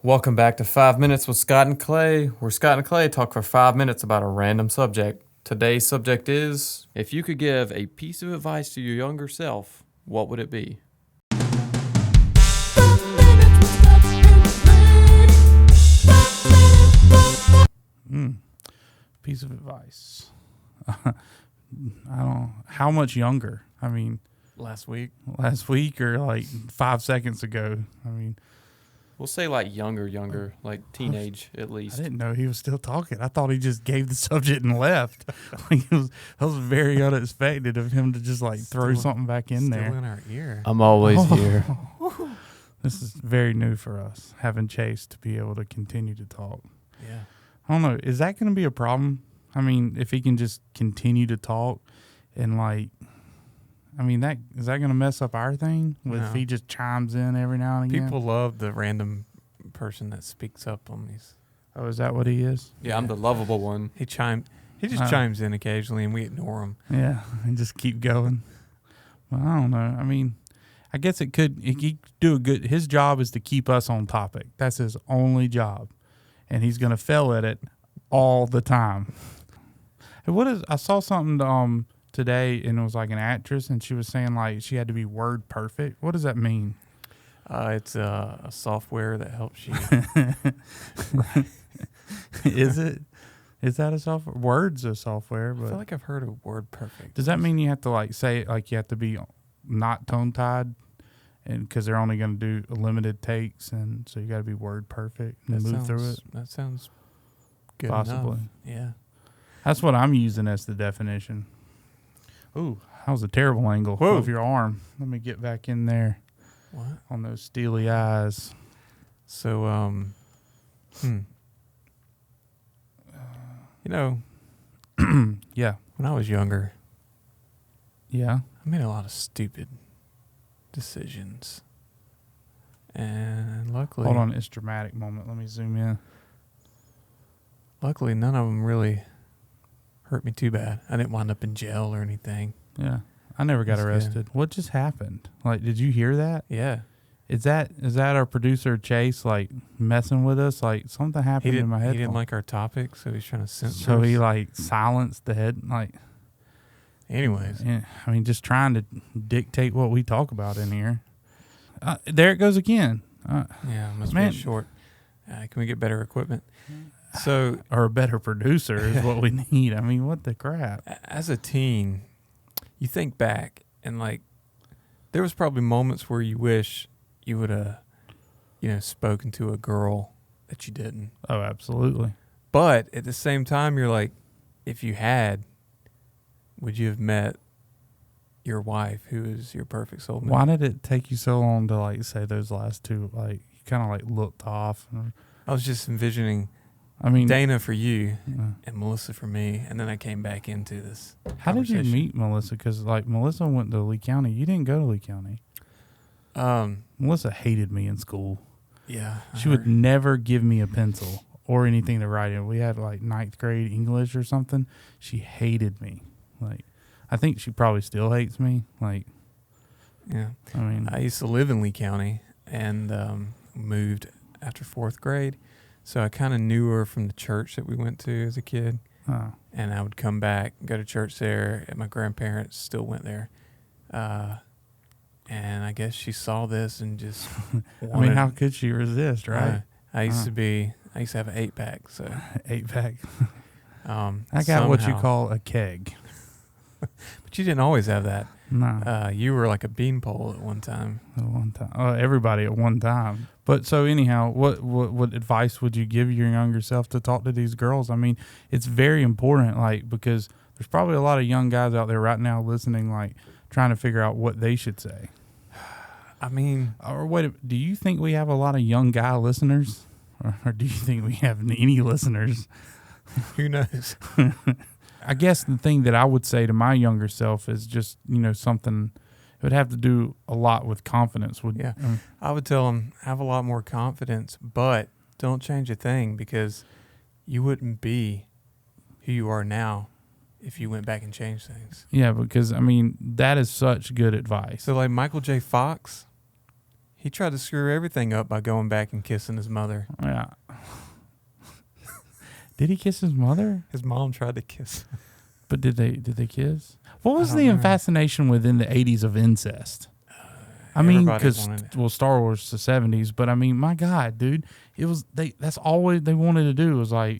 Welcome back to 5 Minutes with Scott and Clay, where Scott and Clay talk for 5 minutes about a random subject. Today's subject is, if you could give a piece of advice to your younger self, what would it be? Piece of advice. I don't. How much younger? I mean, Last week? last week or like 5 seconds ago. I mean, We'll say like younger, like teenage at I least. didn't know he was still talking. I thought he just gave the subject and left. Like that was very unexpected of him to just like throw Still- something back in Still there. in our ear. I'm always here. This is very new for us, having Chase to be able to continue to talk. Yeah. I don't know. Is that going to be a problem? I mean, if he can just continue to talk and like, I mean, is that going to mess up our thing? No. If he just chimes in every now and again? People love the random person that speaks up on these. Oh, is that what he is? Yeah, I'm the lovable one. He just chimes in occasionally, and we ignore him. Yeah, and just keep going. Well, I don't know. I mean, I guess he could do a good. His job is to keep us on topic. That's his only job, and he's going to fail at it all the time. And I saw something today, and it was like an actress, and she was saying like she had to be word perfect. What does that mean? It's a software that helps you. Is it? Is that a software? Word's a software, I but feel like I've heard of word perfect. does that mean you have to like say it like you have to be not tongue tied, and because they're only going to do limited takes, and so you got to be word perfect and move through it? That sounds good Possibly. enough. Yeah. That's what I'm using as the definition. Ooh, that was a terrible angle Whoa. of your arm. Let me get back in there What? on those steely eyes. So, you know, Yeah, when I was younger, yeah. I made a lot of stupid decisions. And luckily, Hold on, it's dramatic moment. Let me zoom in. luckily none of them really hurt me too bad. I didn't wind up in jail or anything. Yeah, I never got That's good. arrested. What just happened? Like, did you hear that? Yeah. Is that our producer Chase like messing with us? Like something He happened in didn't, my he head. didn't like our topic, so he's trying to censor So he us. like silenced the head. Like, Anyways, I mean, just trying to dictate what we talk about in here. There it goes again. yeah, must Man. be short. Can we get better equipment? So, Or a better producer is what we need. I mean, what the crap? as a teen, you think back and like, there was probably moments where you wish you would have, spoken to a girl that you didn't. Oh, absolutely. But at the same time, you're like, if you had, would you have met your wife, who is your perfect soulmate? Why did it take you so long to like say those last two? Like, you kind of like looked off. I was just envisioning I mean, Dana for you uh, and Melissa for me, and then I came back into this. how did you conversation. meet Melissa? Because like Melissa went to Lee County. You didn't go to Lee County. Melissa hated me in school. Yeah. I She would heard. never give me a pencil or anything to write in. We had like 9th grade English or something. She hated me. Like, I think she probably still hates me. Like, Yeah. I mean, I used to live in Lee County and moved after 4th grade. So I kind of knew her from the church that we went to as a kid. And I would come back and go to church there, and my grandparents still went there. And I guess she saw this and just I mean, how could she resist, right? I used to have an 8-pack, so 8-pack. I I got what you call a keg. But you didn't always have that. No, You were like a beanpole at one time. at one time. Everybody at one time. But so anyhow, what advice would you give your younger self to talk to these girls? I mean, it's very important, like, because there's probably a lot of young guys out there right now listening, like, trying to figure out what they should say. I mean, Or wait, do you think we have a lot of young guy listeners? Or do you think we have any listeners? who knows? I guess the thing that I would say to my younger self is just, something, it would have to do a lot with confidence. Yeah. I would tell them, have a lot more confidence, but don't change a thing, because you wouldn't be who you are now if you went back and changed things. Yeah, because, I mean, that is such good advice. So like Michael J. Fox, He tried to screw everything up by going back and kissing his mother. Yeah. Did he kiss his mother? His mom tried to kiss him. But did they kiss? What was I the don't know. fascination within the 80s of incest? I mean, Everybody because wanted it. well, Star Wars the 70s, but I mean, my God, dude, it was that's all they wanted to do was like